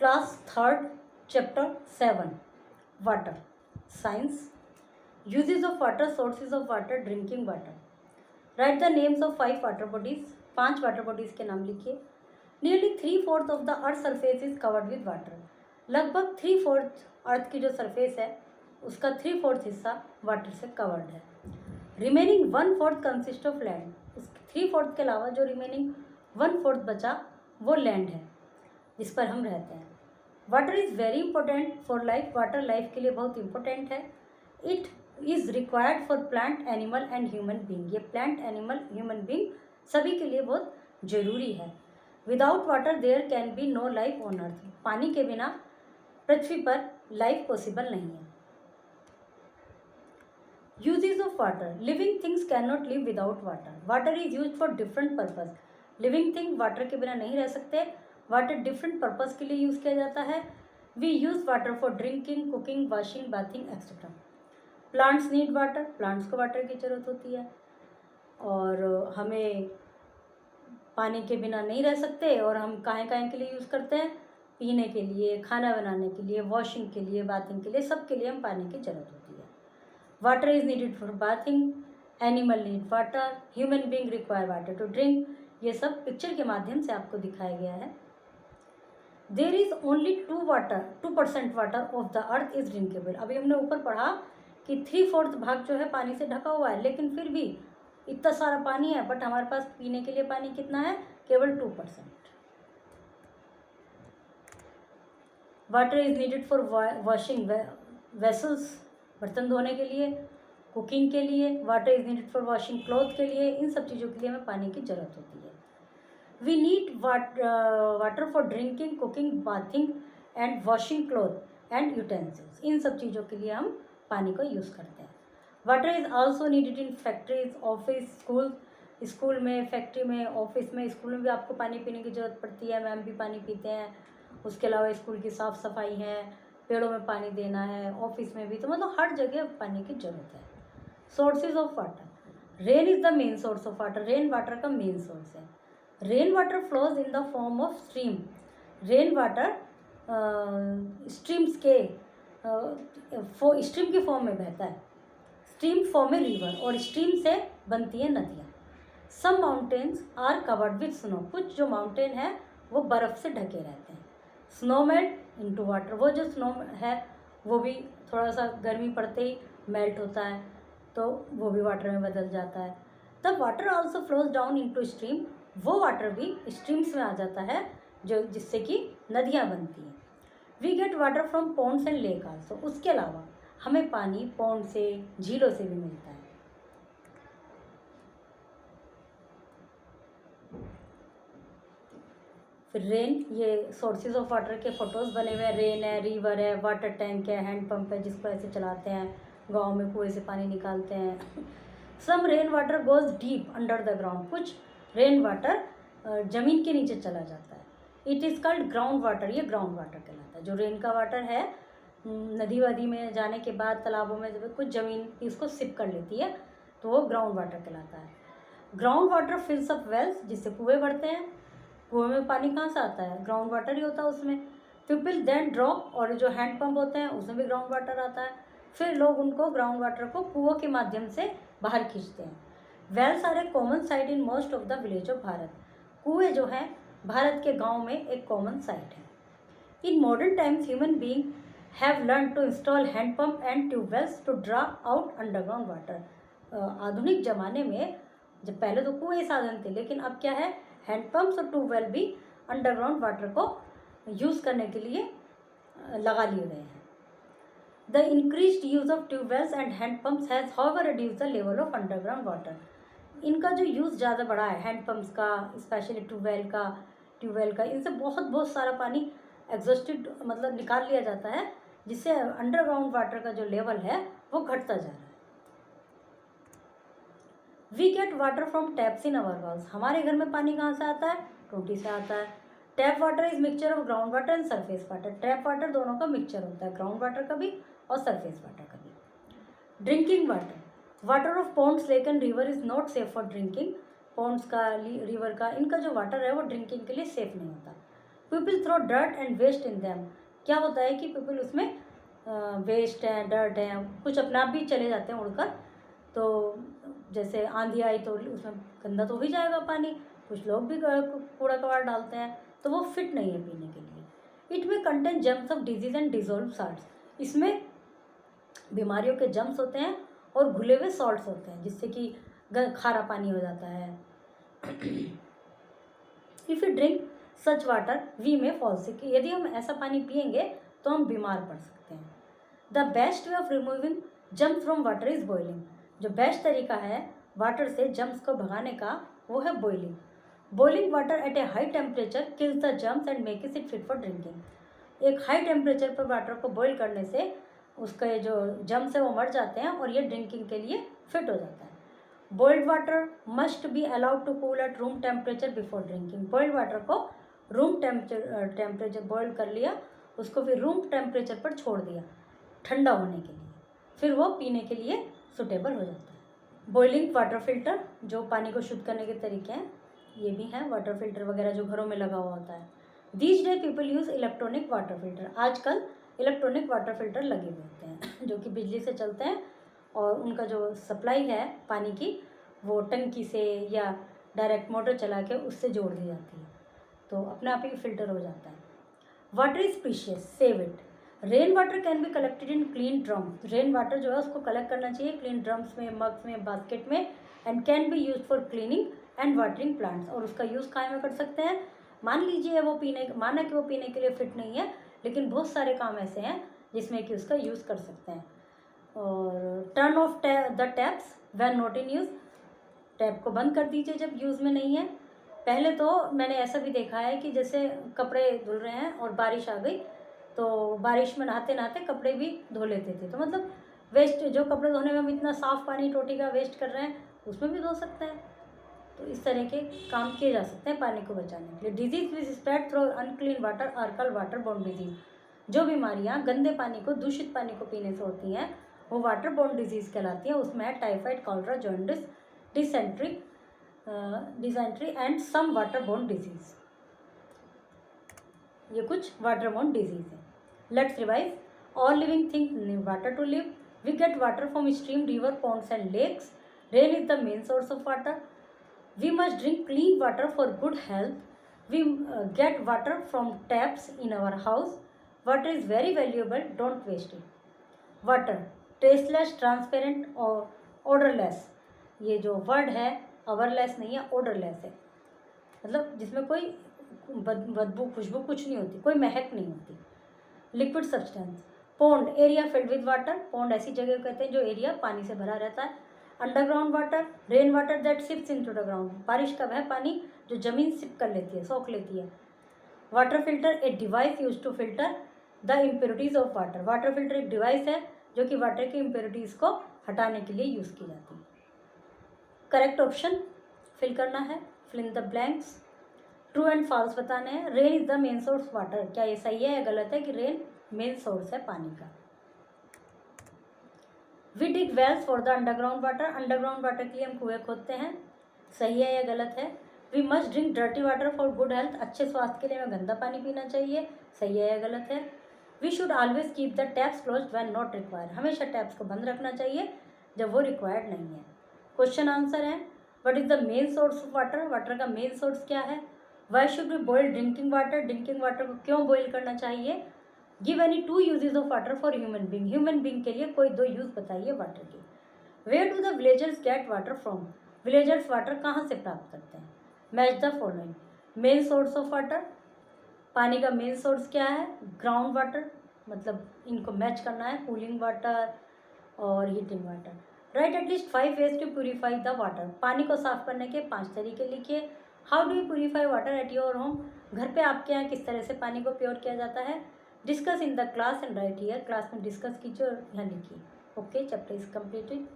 Class 3rd chapter 7 water science uses of water sources of water drinking water right the names of 5 water bodies 5 water bodies के नाम लिखिए। Nearly 3/4 of the earth surface is covered with water. लगभग 3/4 अर्थ की जो surface है उसका 3/4 हिस्सा water से कवर्ड है। Remaining 1/4 consist of land. उस 3/4 के अलावा जो रिमेनिंग 1/4 बचा वो लैंड है जिस पर हम रहते हैं। Water is very important for life. Water life के लिए बहुत इंपॉर्टेंट है। It is required for plant animal and human being. ये प्लांट एनिमल ह्यूमन बींग सभी के लिए बहुत ज़रूरी है। Without water there can be no life on earth. पानी के बिना पृथ्वी पर लाइफ पॉसिबल नहीं है। Uses of water. Living things can not live without water. Water is use for different purpose. Living thing water के बिना नहीं रह सकते। वाटर डिफरेंट पर्पज के लिए यूज़ किया जाता है। We use water for drinking, cooking, washing, bathing etcetera. Plants need water. Plants को वाटर की ज़रूरत होती है और हमें पानी के बिना नहीं रह सकते। और हम कहाँ के लिए यूज़ करते हैं? पीने के लिए, खाना बनाने के लिए, वॉशिंग के लिए, बाथिंग के लिए, सब के लिए हम पानी की ज़रूरत होती है। Water is needed for bathing. Animal need water. Human being require water to drink. ये सब पिक्चर के माध्यम से आपको दिखाया गया है। There is only 2% water of the earth is drinkable. अभी हमने ऊपर पढ़ा कि 3/4 भाग जो है पानी से ढका हुआ है, लेकिन फिर भी इतना सारा पानी है, बट हमारे पास पीने के लिए पानी कितना है? केवल 2%। Water is needed for washing vessels, बर्तन धोने के लिए, कुकिंग के लिए। Water is needed for washing cloth के लिए। इन सब चीज़ों के लिए हमें पानी की ज़रूरत होती है। We need water for drinking, cooking, bathing and washing clothes and utensils. इन सब चीज़ों के लिए हम पानी को यूज़ करते हैं। Water is also needed in factories, office, school. School में, फैक्ट्री में, ऑफिस में, स्कूल में भी आपको पानी पीने की ज़रूरत पड़ती है। मैम भी पानी पीते हैं। उसके अलावा स्कूल की साफ़ सफाई है, पेड़ों में पानी देना है, ऑफिस में भी। तो मतलब हर जगह पानी की ज़रूरत है। Sources of water. Rain is the main source of water. Rain water का मेन सोर्स है। Rain water flows in the form of stream. Rain water streams के स्ट्रीम के फॉर्म में बहता है। स्ट्रीम फॉर्म में रिवर और स्ट्रीम से बनती है नदियाँ। Some mountains are covered with snow. कुछ जो माउंटेन है वो बर्फ़ से ढके रहते हैं। Snow melt into water. वो जो स्नो है वो भी थोड़ा सा गर्मी पड़ते ही मेल्ट होता है, तो वो भी वाटर में बदल जाता है। The water also flows down into stream. वो वाटर भी स्ट्रीम्स में आ जाता है जो जिससे कि नदियाँ बनती हैं। We get water from ponds and lake also. उसके अलावा हमें पानी पॉन्ड से, झीलों से भी मिलता है। फिर रेन, ये सोर्सेज ऑफ वाटर के फोटोज़ बने हुए हैं। रेन है, रिवर है, वाटर टैंक है, हैंड पंप है जिसको ऐसे चलाते हैं, गाँव में कुएं से पानी निकालते हैं। Some rain water goes deep under the ground. कुछ रेन वाटर ज़मीन के नीचे चला जाता है। It is called ground water. ये ग्राउंड वाटर कहलाता है। जो रेन का वाटर है, नदी वदी में जाने के बाद, तालाबों में जब कुछ ज़मीन इसको सिप कर लेती है तो वो ग्राउंड वाटर कहलाता है। Ground water fills up wells, जिससे कुएँ भरते हैं। कुएँ में पानी कहाँ से आता है? ग्राउंड वाटर ही होता है उसमें। पीपल देन ड्रॉप, और जो हैंड पंप होते हैं उसमें भी ग्राउंड वाटर आता है। फिर लोग उनको ग्राउंड वाटर को कुओं के माध्यम से बाहर खींचते हैं। Wells are a common sight in most of the village of Bharat. कुएँ जो हैं भारत के गांव में एक कॉमन साइट है। In modern times human being have learn to install hand pump and tubewells to draw out underground water. आधुनिक ज़माने में, जब पहले तो कुएँ साधन थे, लेकिन अब क्या है, हैंड पंप्स और ट्यूबवेल भी अंडरग्राउंड वाटर को यूज़ करने के लिए लगा लिए गए हैं। The increased use of tubewells and hand pumps has however reduced the level of underground water. इनका जो यूज़ ज़्यादा बढ़ा है, हैंड पम्प्स का, स्पेशली ट्यूबवेल का, इनसे बहुत सारा पानी एग्जॉस्टेड मतलब निकाल लिया जाता है, जिससे अंडरग्राउंड वाटर का जो लेवल है वो घटता जा रहा है। We get water from taps in our walls. हमारे घर में पानी कहाँ से आता है? टोटी से आता है। Tap water is mixture of ground water and surface water. Tap water दोनों का मिक्सचर होता है, ग्राउंड वाटर का भी और सरफेस वाटर का भी। Drinking water. Water of ponds, lake and river is not safe for drinking. Ponds का, रिवर का, इनका जो वाटर है वो ड्रिंकिंग के लिए सेफ नहीं होता। People throw dirt and waste in them. क्या होता है कि पीपल उसमें वेस्ट है, डर्ट है, कुछ अपने आप भी चले जाते हैं उड़कर। तो जैसे आंधी आई तो उसमें गंदा तो हो ही जाएगा पानी, कुछ लोग भी कूड़ा कबाड़ डालते हैं, तो वो फिट नहीं है पीने के लिए। इट में contain germs of disease and dissolve salts. इसमें बीमारियों के जर्म्स होते हैं और घुले हुए सॉल्ट्स होते हैं, जिससे कि खारा पानी हो जाता है। If you drink such water we में फॉल सिक। यदि हम ऐसा पानी पिएंगे तो हम बीमार पड़ सकते हैं। The best way of removing germs from water is boiling. जो बेस्ट तरीका है वाटर से जर्म्स को भगाने का वो है boiling. Boiling water at A high temperature kills the germs and makes it fit for drinking. एक हाई टेम्परेचर पर वाटर को बॉईल करने से उसके जो जर्म्स है वो मर जाते हैं और ये ड्रिंकिंग के लिए फिट हो जाता है। Boiled water must be allowed to cool at room temperature before drinking. Boiled water को रूम टेम्परेचर बॉईल कर लिया, उसको फिर रूम टेम्परेचर पर छोड़ दिया ठंडा होने के लिए, फिर वो पीने के लिए सुटेबल हो जाता है। बॉइलिंग वाटर फिल्टर, जो पानी को शुद्ध करने के तरीके हैं, ये भी हैं। वाटर फिल्टर वगैरह जो घरों में लगा हुआ होता है। These day people use electronic water filter. आजकल इलेक्ट्रॉनिक वाटर फिल्टर लगे हुए होते हैं जो कि बिजली से चलते हैं और उनका जो सप्लाई है पानी की वो टंकी से या डायरेक्ट मोटर चला के उससे जोड़ दी जाती है, तो अपने आप ही फिल्टर हो जाता है। Water is precious, save it. Rain water can be collected in clean drum. Rain water जो है उसको कलेक्ट करना चाहिए क्लीन ड्रम्स में, मग्स में, बास्केट में, and can be use for cleaning and watering plants. और उसका यूज़ कहाँ में कर सकते हैं? मान लीजिए वो माना कि वो पीने के लिए फिट नहीं है, लेकिन बहुत सारे काम ऐसे हैं जिसमें कि उसका यूज़ कर सकते हैं। और turn off the taps when not in use. Tap को बंद कर दीजिए जब यूज़ में नहीं है। पहले तो मैंने ऐसा भी देखा है कि जैसे कपड़े धुल रहे हैं और बारिश आ गई तो बारिश में नहाते नहाते कपड़े भी धो लेते थे, तो मतलब वेस्ट, जो कपड़े धोने में हम इतना साफ़ पानी टोटी का वेस्ट कर रहे हैं उसमें भी धो सकते हैं। तो इस तरह के काम किए जा सकते हैं पानी को बचाने के लिए। Disease which spread through unclean water are called water borne disease. जो बीमारियां गंदे पानी को, दूषित पानी को पीने से होती हैं वो वाटर बोर्न डिजीज कहलाती हैं। उसमें है typhoid, cholera, jaundice, dysentery and some water borne disease. ये कुछ वाटर बोर्न डिजीज है। Let's revise. All living things need water to live. We get water from stream, river, ponds and lakes. Rain is the main source of water. We must drink clean water for good health. We get water from taps in our house. Water is very valuable. Don't waste it. Water, tasteless, transparent और odorless. ये जो word है odorless नहीं है, odorless है, मतलब जिसमें कोई बदबू, खुशबू कुछ नहीं होती, कोई महक नहीं होती। Liquid substance. Pond, area filled with water. Pond ऐसी जगह कहते हैं जो एरिया पानी से भरा रहता है। Underground water, rain water that seeps into the ground. बारिश का वह पानी जो जमीन सिप कर लेती है, सोख लेती है। Water filter, a device use to filter the impurities of water. Water filter एक डिवाइस है जो कि वाटर की इम्प्योरिटीज को हटाने के लिए यूज़ की जाती है। करेक्ट ऑप्शन फिल करना है, fill in the blanks. True and false बताने हैं। Rain is the main source water, क्या ये सही है या गलत है कि रेन मेन सोर्स है पानी का। We dig wells for the underground water. Underground water के लिए हम कुएं खोदते हैं, सही है या गलत है। We must drink dirty water for good health. अच्छे स्वास्थ्य के लिए हमें गंदा पानी पीना चाहिए, सही है या गलत है। We should always keep the taps closed when not required. हमेशा टैप्स को बंद रखना चाहिए जब वो रिक्वायर्ड नहीं है। क्वेश्चन आंसर है, what is the main source of water. Water का मेन सोर्स क्या है। Why should we boil drinking water. Drinking water को क्यों बॉयल करना चाहिए। Give any 2 uses of water for human being. Human being के लिए कोई 2 यूज बताइए वाटर के। Where do the villagers get water from. Villagers water कहाँ से प्राप्त करते हैं। Match the following. Main source of water, पानी का मेन सोर्स क्या है। ग्राउंड वाटर, मतलब इनको मैच करना है, कूलिंग वाटर और heating water. Write at least 5 ways to purify the water. पानी को साफ करने के 5 तरीके लिखिए। How do you purify water at your home. घर पे आपके यहाँ किस तरह से पानी को प्योर किया जाता है। Discuss in the class and right here. Class में डिस्कस कीजिए और यहाँ लिखिए। Okay, chapter is completed.